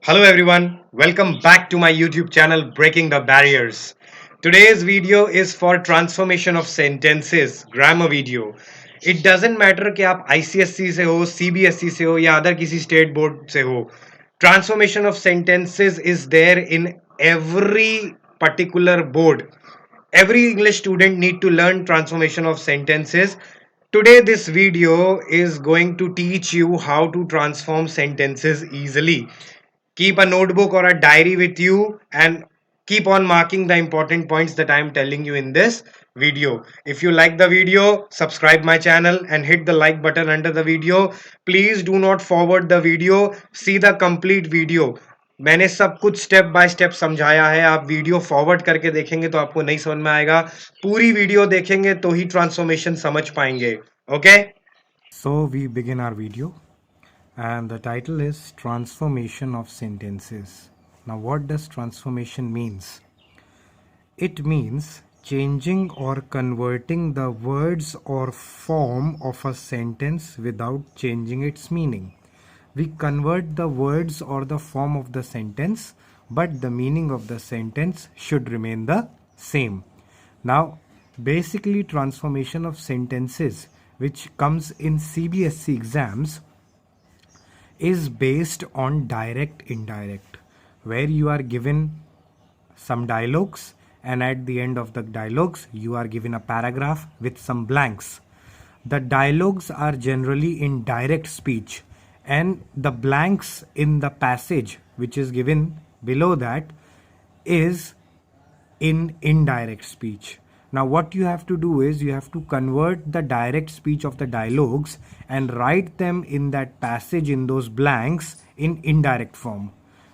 Hello everyone, welcome back to my YouTube channel Breaking the Barriers. Today's video is for transformation of sentences, grammar video. It doesn't matter कि आप ICSE से हो, CBSE से हो या other किसी state board से हो. Transformation of sentences is there in every particular board. Every English student need to learn transformation of sentences. Today this video is going to teach you how to transform sentences easily. Keep a notebook or a diary with you and keep on marking the important points that I am telling you in this video. If you like the video, subscribe my channel and hit the like button under the video. Please do not forward the video. See the complete video. मैंने सब कुछ step by step समझाया है. आप video forward करके देखेंगे तो आपको नहीं समझ में आएगा. पूरी वीडियो देखेंगे तो ही ट्रांसफॉर्मेशन समझ पाएंगे. Okay? So we begin our video, and the title is Transformation of Sentences. Now what does transformation means? It means changing or converting the words or form of a sentence without changing its meaning. We convert the words or the form of the sentence, but the meaning of the sentence should remain the same. Now basically transformation of sentences which comes in CBSE exams is based on direct indirect, where you are given some dialogues and at the end of the dialogues you are given a paragraph with some blanks. The dialogues are generally in direct speech and the blanks in the passage which is given below that is in indirect speech. Now what you have to do is you have to convert the direct speech of the dialogues and write them in that passage in those blanks in indirect form.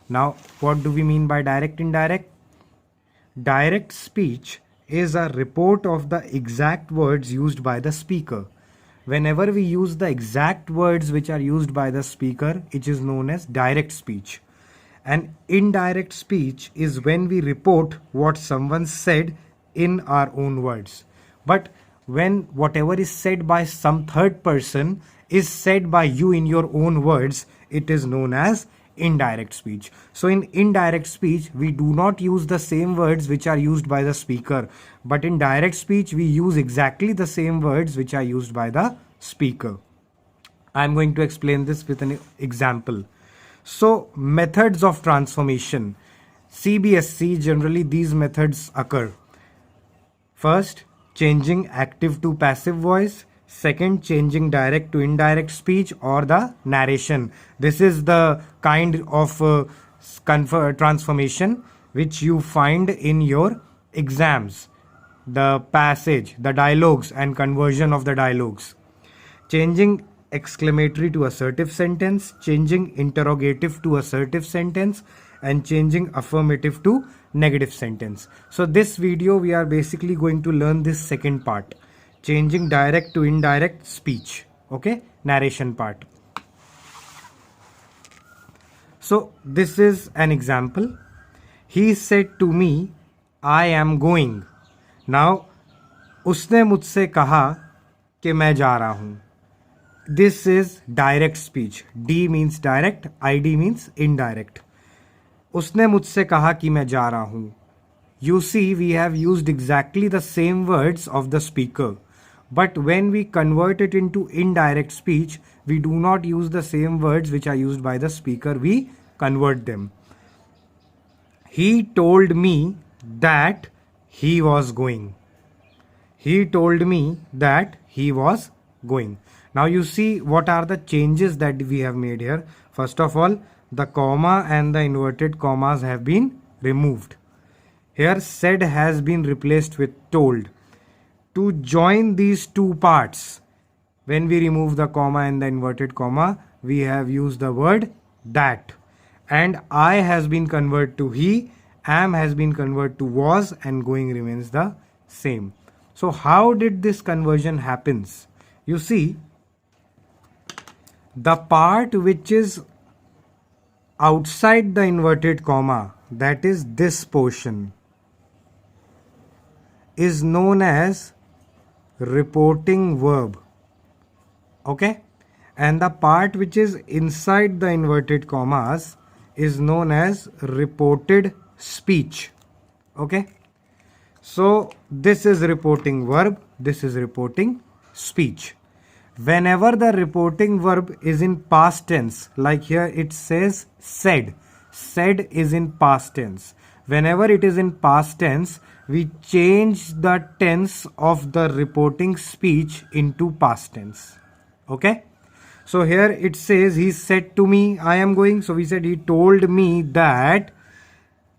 Now what do we mean by direct indirect? Direct speech is a report of the exact words used by the speaker. Whenever we use the exact words which are used by the speaker, it is known as direct speech. And indirect speech is when we report what someone said in our own words. But when whatever is said by some third person is said by you in your own words, it is known as indirect speech. So in indirect speech, we do not use the same words which are used by the speaker, but in direct speech, we use exactly the same words which are used by the speaker. I'm going to explain this with an example. So methods of transformation. CBSE, generally these methods occur. First, changing active to passive voice. Second, changing direct to indirect speech or the narration. This is the kind of transformation which you find in your exams. The passage, the dialogues and conversion of the dialogues. Changing exclamatory to assertive sentence, changing interrogative to assertive sentence, and changing affirmative to negative sentence. So this video we are basically going to learn this second part, changing direct to indirect speech. Okay, narration part. So this is an example. He said to me, I am going. Now उसने मुझसे कहा कि मैं जा रहा हूं. This is direct speech. D means direct, ID means indirect. उसने मुझसे कहा कि मैं जा रहा हूं. You see, we have used exactly the same words of the speaker. But when we convert it into indirect speech, we do not use the same words which are used by the speaker. We convert them. He told me that he was going. He told me that he was going. Now you see what are the changes that we have made here. First of all, the comma and the inverted commas have been removed. Here said has been replaced with told. To join these two parts, when we remove the comma and the inverted comma, we have used the word that. And I has been converted to he, am has been converted to was, and going remains the same. So how did this conversion happens? You see, the part which is outside the inverted comma, that is this portion, is known as reporting verb. Okay, and the part which is inside the inverted commas is known as reported speech. Okay, so this is reporting verb, this is reporting speech. Whenever the reporting verb is in past tense, like here it says said, said is in past tense. Whenever it is in past tense, we change the tense of the reporting speech into past tense. Okay, so here it says he said to me I am going, so we said he told me that.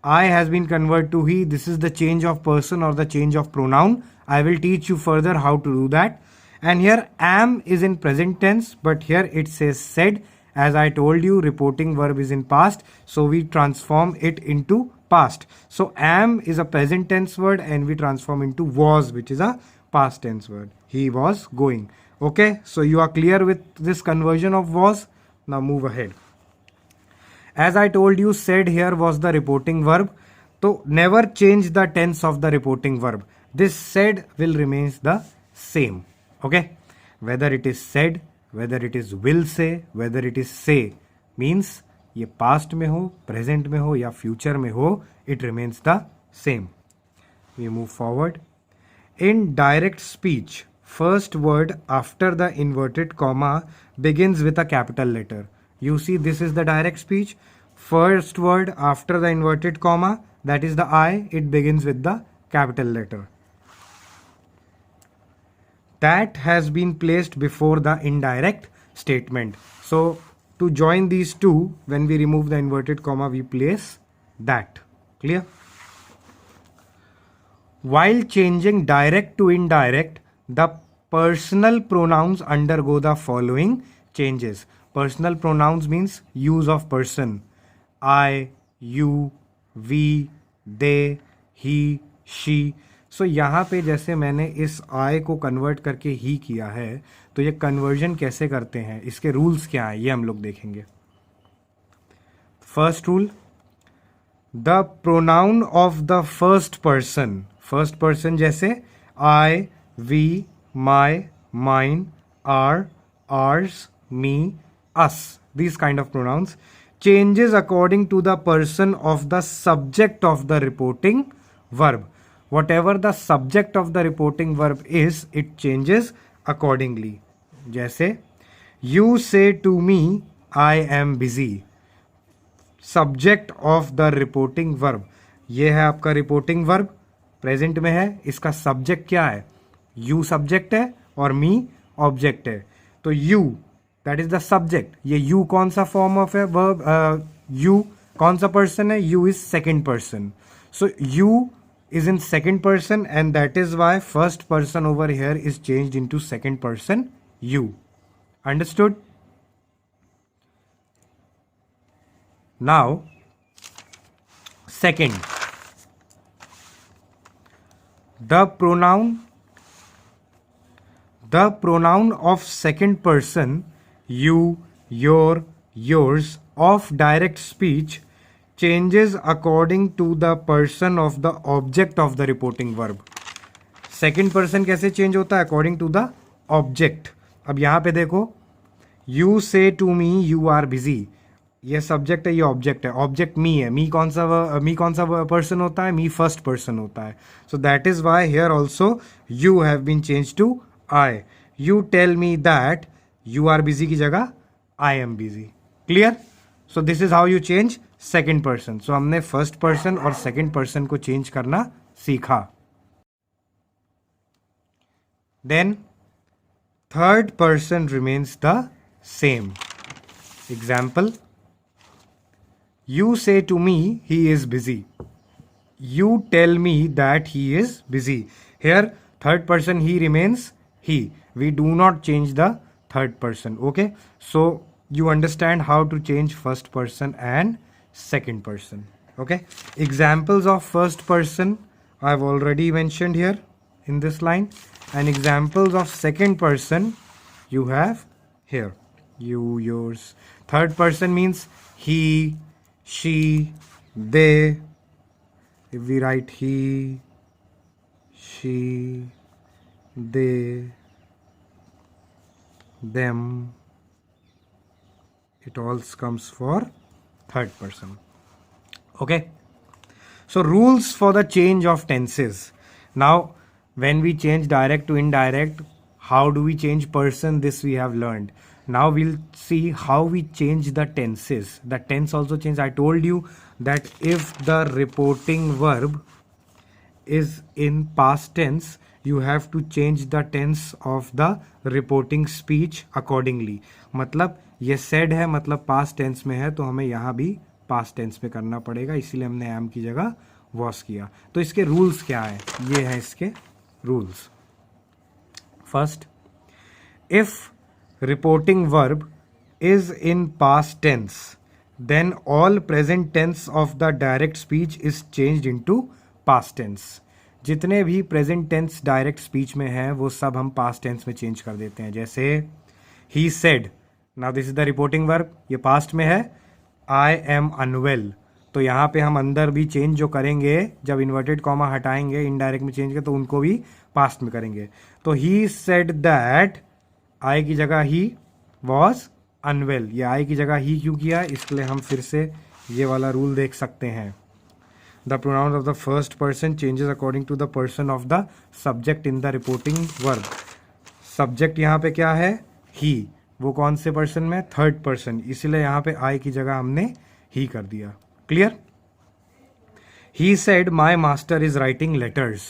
I has been converted to he. This is the change of person or the change of pronoun. I will teach you further how to do that. And here am is in present tense, but here it says said. As I told you, reporting verb is in past, so we transform it into past. So am is a present tense word and we transform into was, which is a past tense word. He was going. Okay, so you are clear with this conversion of was. Now move ahead. As I told you, said here was the reporting verb. So never change the tense of the reporting verb. This said will remains the same. Okay. Whether it is said, whether it is will say, whether it is say, means ये past में हो, present में हो या future में हो, it remains the same. We move forward. In direct speech, first word after the inverted comma begins with a capital letter. You see, this is the direct speech. First word after the inverted comma, that is the I, it begins with the capital letter. That has been placed before the indirect statement. So to join these two, when we remove the inverted comma, we place that. Clear? While changing direct to indirect, the personal pronouns undergo the following changes. Personal pronouns means use of person. I, you, we, they, he, she. सो यहाँ पे जैसे मैंने इस I को convert करके ही किया है, तो ये कन्वर्जन कैसे करते हैं, इसके रूल्स क्या हैं, ये हम लोग देखेंगे. First rule, the pronoun of the first person जैसे I, we, my, mine, our, ours, me, us, these kind of pronouns changes according to the person of the subject of the reporting verb. Whatever the subject of the reporting verb is, it changes accordingly. जैसे you say to me I am busy. Subject of the reporting verb, ये है आपका reporting verb, present में है. इसका subject क्या है, you subject है और मी ऑब्जेक्ट है. तो you that is the subject. ये यू कौन सा फॉर्म ऑफ है वर्ब, यू कौन सा पर्सन है, you is second person. So you is in second person and that is why first person over here is changed into second person you. Understood? Now second, the pronoun of second person you, your, yours of direct speech changes according to the person of the object of the reporting verb. Second person कैसे change होता है, according to the object. अब यहाँ पे देखो, you say to me you are busy, ये subject है, ये ऑब्जेक्ट है. ऑब्जेक्ट मी है. मी कौन सा पर्सन होता है, मी फर्स्ट पर्सन होता है. So that is why here also you have been change to I. You tell me that you are busy की जगह I am busy. Clear? So this is how you change second person. So हमने first person और second person को change करना सीखा. Then third person remains the same. Example, you say to me he is busy. You tell me that he is busy. Here third person he remains he. We do not change the third person. Okay, so you understand how to change first person and second person. Okay, examples of first person I've already mentioned here in this line, and examples of second person you have here. You, yours. Third person means he, she, they. If we write he, she, they, them, it all comes for third person. Okay. So rules for the change of tenses. Now, when we change direct to indirect, how do we change person? This we have learned. Now we'll see how we change the tenses. The tense also change. I told you that if the reporting verb is in past tense, you have to change the tense of the reporting speech accordingly. मतलब ये said है, मतलब past tense में है, तो हमें यहाँ भी past tense में करना पड़ेगा, इसीलिए हमने am की जगह was किया. तो इसके rules क्या है? ये हैं इसके rules. First, if reporting verb is in past tense, then all present tense of the direct speech is changed into past tense. जितने भी प्रेजेंट टेंस डायरेक्ट स्पीच में है वो सब हम पास्ट टेंस में चेंज कर देते हैं. जैसे he said, now this is the reporting verb, ये पास्ट में है, आई एम अनवेल, तो यहाँ पे हम अंदर भी चेंज जो करेंगे, जब इन्वर्टेड कॉमा हटाएंगे इनडायरेक्ट में चेंज करें तो उनको भी पास्ट में करेंगे. तो ही सेड दैट, आई की जगह ही वॉज अनवेल, ये आई की जगह ही क्यों किया, इसलिए हम फिर से ये वाला रूल देख सकते हैं. The pronoun of the first person changes according to the person of the subject in the reporting verb. Subject यहाँ पे क्या है? He. वो कौन से person में? थर्ड पर्सन, इसीलिए यहाँ पे I की जगह हमने he कर दिया. Clear? He said my master is writing letters.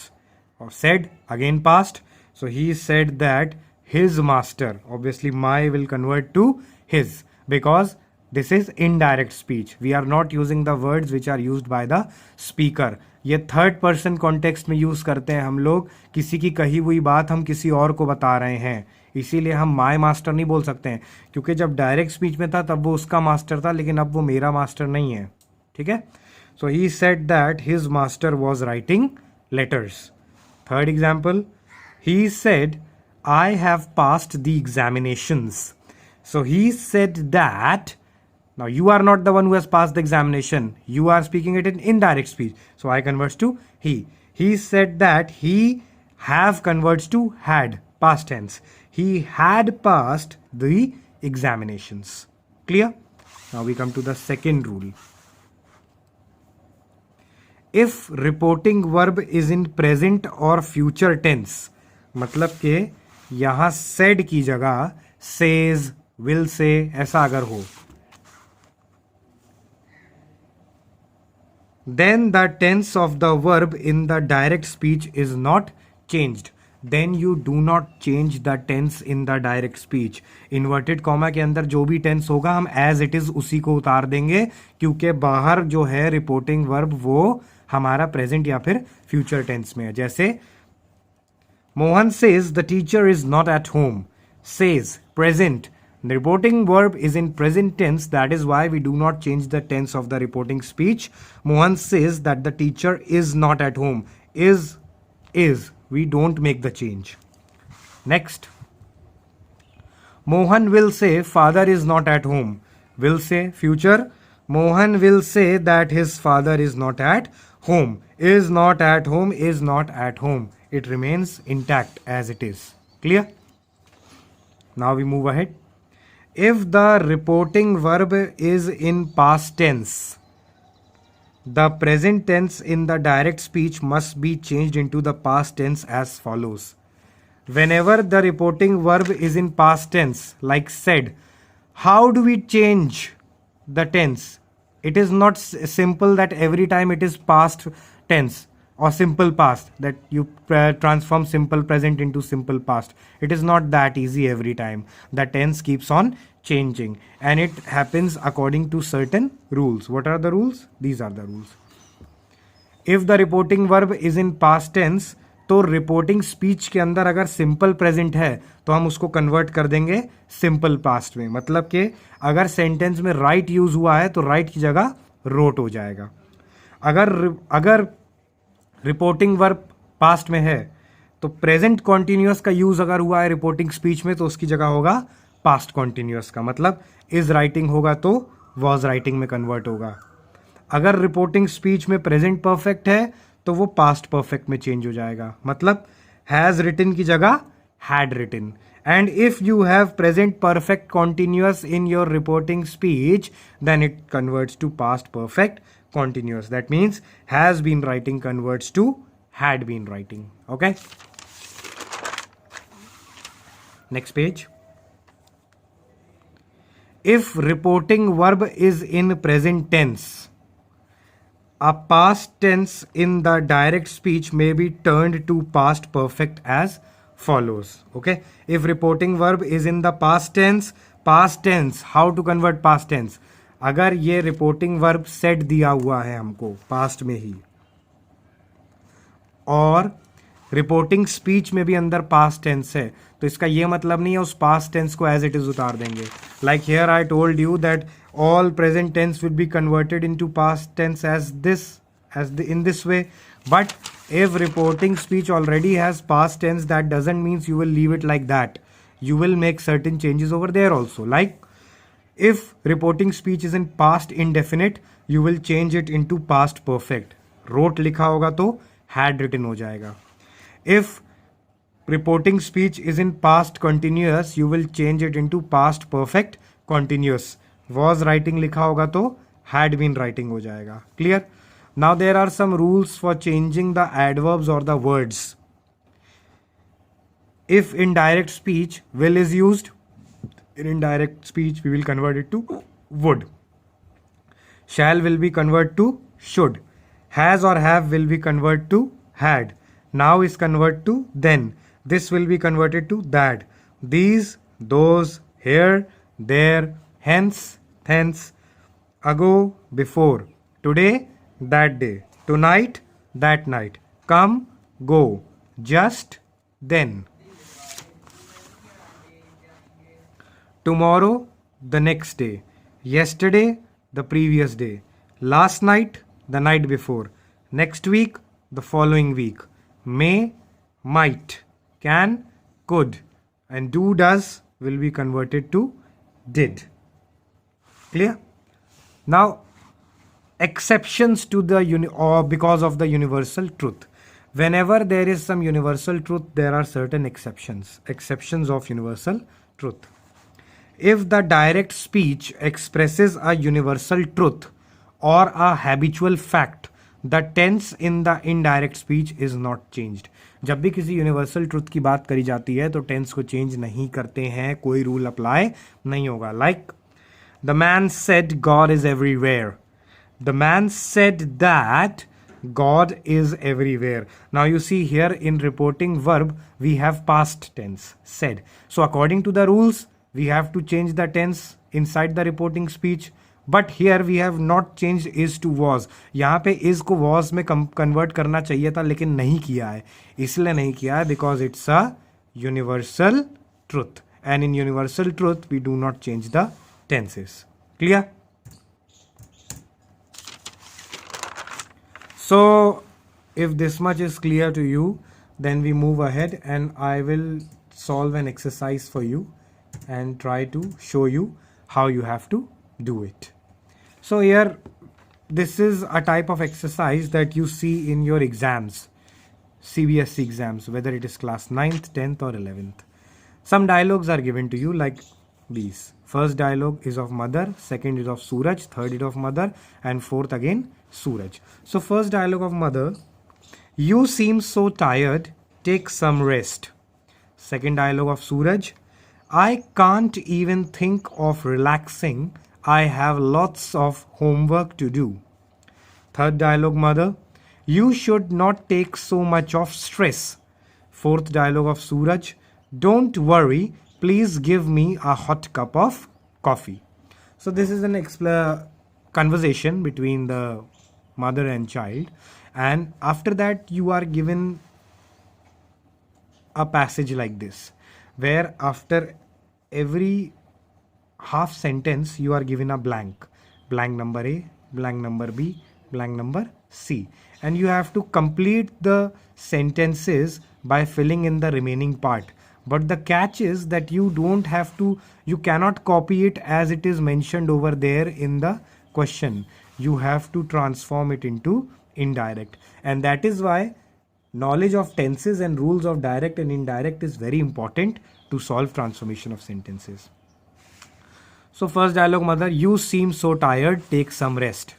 और said again past. So he said that his master. Obviously my will convert to his because this is indirect speech. We are not using the words which are used by the speaker. ये third person context में use करते हैं हम लोग, किसी की कही हुई बात हम किसी और को बता रहे हैं, इसीलिए हम माय मास्टर नहीं बोल सकते हैं, क्योंकि जब डायरेक्ट स्पीच में था तब वो उसका मास्टर था, लेकिन अब वो मेरा मास्टर नहीं है. ठीक है. So he said that his master was writing letters. Third example, he said I have passed the examinations. So he said that, now you are not the one who has passed the examination, you are speaking it in indirect speech, so I converts to he. He said that he have converts to had, past tense, he had passed the examinations. Clear? Now we come to the second rule. If reporting verb is in present or future tense, मतलब के यहाँ said की जगह says, will say ऐसा अगर हो, then the tense of the verb in the direct speech is not changed. Then you do not change the tense in the direct speech. Inverted comma के अंदर जो भी tense होगा हम as it is उसी को उतार देंगे, क्योंकि बाहर जो है reporting verb वो हमारा present या फिर future tense में है. जैसे Mohan says the teacher is not at home. Says present. The reporting verb is in present tense, that is why we do not change the tense of the reporting speech. Mohan says that the teacher is not at home. Is. We don't make the change. Next. Mohan will say father is not at home. Will say future. Mohan will say that his father is not at home. Is not at home, is not at home. It remains intact as it is. Clear? Now we move ahead. If the reporting verb is in past tense, the present tense in the direct speech must be changed into the past tense as follows. Whenever the reporting verb is in past tense, like said, how do we change the tense? It is not simple that every time it is past tense or simple past, that you transform simple present into simple past. It is not that easy every time. The tense keeps on changing and it happens according to certain rules. What are the rules? These are the rules. If the reporting verb is in past tense, तो reporting speech के अंदर अगर simple present है तो हम उसको convert कर देंगे सिंपल पास्ट में. मतलब कि अगर सेंटेंस में राइट यूज हुआ है तो राइट की जगह रोट हो जाएगा. अगर रिपोर्टिंग वर्ब पास्ट में है तो प्रेजेंट कॉन्टिन्यूअस का यूज अगर हुआ है रिपोर्टिंग स्पीच में तो उसकी जगह होगा पास्ट कॉन्टिन्यूअस का. मतलब इज राइटिंग होगा तो वॉज राइटिंग में कन्वर्ट होगा. अगर रिपोर्टिंग स्पीच में प्रेजेंट परफेक्ट है तो वो पास्ट परफेक्ट में चेंज हो जाएगा. मतलब हैज रिटन की जगह had written. And if you have present perfect continuous in your reporting speech, then it converts to past perfect continuous. That means has been writing converts to had been writing. Okay, next page. If reporting verb is in present tense, a past tense in the direct speech may be turned to past perfect as follows. Okay, if reporting verb is in the past tense, how to convert past tense? अगर ये reporting verb set दिया हुआ है हमको past में ही, और reporting speech में भी अंदर पास्ट टेंस है, तो इसका ये मतलब नहीं है उस पास्ट टेंस को एज इट इज उतार देंगे. Like here I told you that all present tense will be converted into past tense in this way. But if reporting speech already has past tense, that doesn't mean you will leave it like that. You will make certain changes over there also. Like if reporting speech is in past indefinite, you will change it into past perfect. Wrote लिखा होगा तो had written हो जाएगा. If reporting speech is in past continuous, you will change it into past perfect continuous. Was writing लिखा होगा तो had been writing हो जाएगा. Clear? Now there are some rules for changing the adverbs or the words. If in direct speech will is used, in indirect speech we will convert it to would. Shall will be converted to should. Has or have will be converted to had. Now is converted to then. This will be converted to that. These, those, here, there, hence, thence, ago, before, today, that day, tonight, that night, come, go, just, then, tomorrow, the next day, yesterday, the previous day, last night, the night before, next week, the following week, may, might, can, could, and do, does will be converted to did. Clear? Now, exceptions to the or because of the universal truth. Whenever there is some universal truth, there are certain exceptions of universal truth. If the direct speech expresses a universal truth or a habitual fact, the tense in the indirect speech is not changed. जब भी किसी universal truth की बात करी जाती है तो tense को चेंज नहीं करते हैं, कोई रूल अप्लाई नहीं होगा. Like the man said God is everywhere. The man said that God is everywhere. Now you see here in reporting verb we have past tense said. So according to the rules we have to change the tense inside the reporting speech. But here we have not changed is to was. यहाँ पे is को was में convert करना चाहिए था लेकिन नहीं किया है. इसलिए नहीं किया है because it's a universal truth. And in universal truth we do not change the tenses. Clear? So if this much is clear to you, then we move ahead and I will solve an exercise for you and try to show you how you have to do it. So here, this is a type of exercise that you see in your exams, CBSE exams, whether it is class 9th, 10th or 11th. Some dialogues are given to you like these. First dialogue is of mother, second is of Suraj, third is of mother, and fourth again Suraj. So first dialogue of mother, you seem so tired, take some rest. Second dialogue of Suraj, I can't even think of relaxing, I have lots of homework to do. Third dialogue mother, you should not take so much of stress. Fourth dialogue of Suraj, don't worry, please give me a hot cup of coffee. So this is an conversation between the mother and child, and after that you are given a passage like this, where after every half sentence you are given a blank number A, blank number B, blank number C, and you have to complete the sentences by filling in the remaining part. But the catch is that you cannot copy it as it is mentioned over there in the question. You have to transform it into indirect, and that is why knowledge of tenses and rules of direct and indirect is very important to solve transformation of sentences. So first dialogue, mother, you seem so tired, take some rest.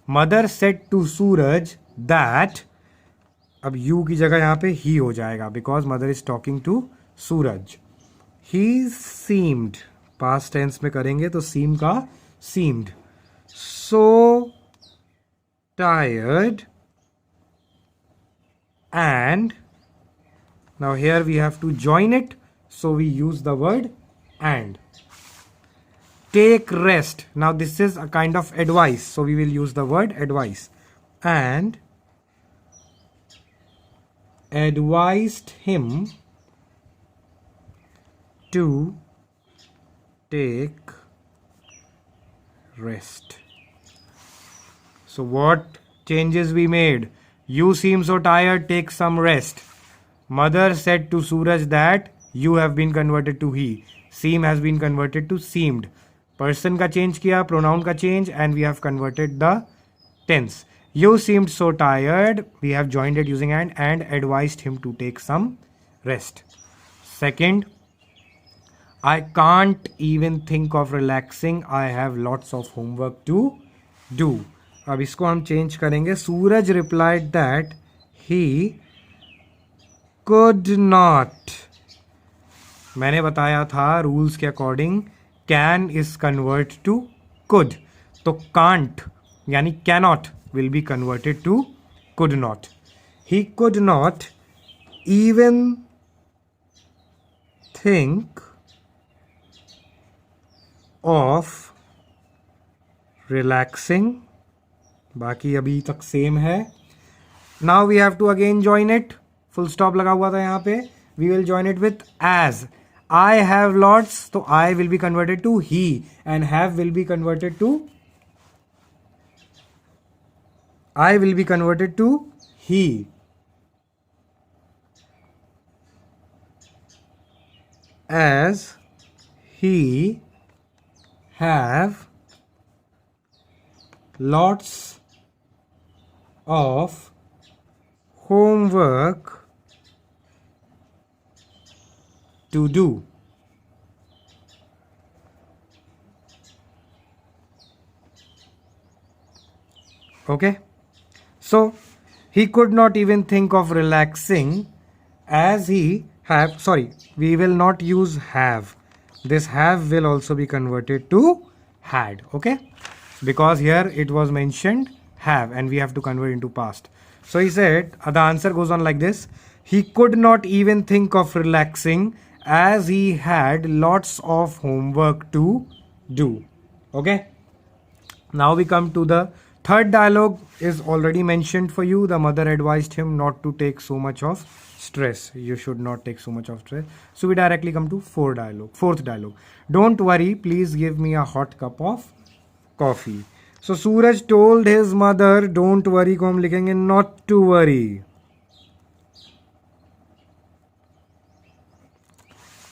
Mother said to Suraj that, अब you की जगह यहाँ पे he हो जाएगा because mother is talking to Suraj. He seemed, past tense में करेंगे तो seem का seemed, so tired, and now here we have to join it, so we use the word and. Take rest. Now this is a kind of advice, so we will use the word advice. And advised him to take rest. So what changes we made? You seem so tired, take some rest. Mother said to Suraj that you have been converted to he. Seem has been converted to seemed. Person का change किया, pronoun का change, and we have converted the tense. You seemed so tired, we have joined it using and advised him to take some rest. Second, I can't even think of relaxing, I have lots of homework to do. अब इसको हम change करेंगे. सूरज replied that he could not. मैंने बताया था rules के according can is convert to could, तो can't यानी cannot will be converted to could not. He could not even think of relaxing. बाकी अभी तक सेम है. Now we have to again join it. Full stop लगा हुआ था यहाँ पे. We will join it with as. I have lots, so I will be converted to he, and have will be converted to he. As he have lots of homework to do. Okay, so he could not even think of relaxing as he have, sorry, we will not use have. This have will also be converted to had. Okay, because here it was mentioned have and we have to convert into past. So he said, the answer goes on like this. He could not even think of relaxing as he had lots of homework to do. Okay, now we come to the third dialogue. Is already mentioned for you. The mother advised him not to take so much of stress. You should not take so much of stress. So we directly come to fourth dialogue. Don't worry, please give me a hot cup of coffee. So Suraj told his mother, don't worry को हम लिखेंगे not to worry.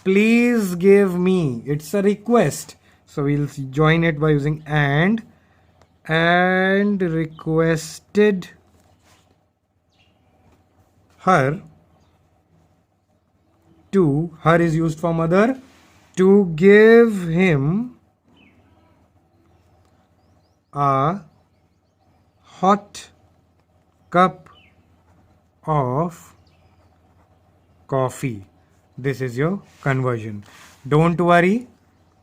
Please give me. It's a request. So we'll join it by using and requested her to, her is used for mother, to give him a hot cup of coffee. This is your conversion. Don't worry,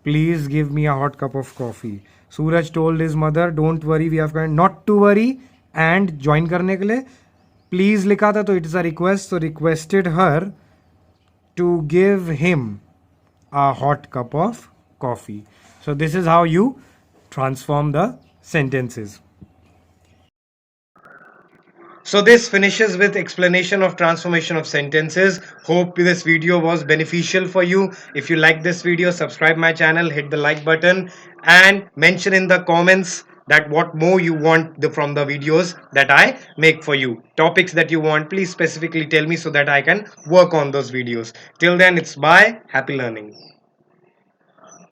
please give me a hot cup of coffee. Suraj told his mother, don't worry, we have not to worry, and join करने के लिए please लिखा था तो it is a request, so requested her to give him a hot cup of coffee. So this is how you transform the sentences. So this finishes with explanation of transformation of sentences. Hope this video was beneficial for you. If you like this video, subscribe my channel, hit the like button and mention in the comments that what more you want from the videos that I make for you. Topics that you want, please specifically tell me so that I can work on those videos. Till then, it's bye. Happy learning.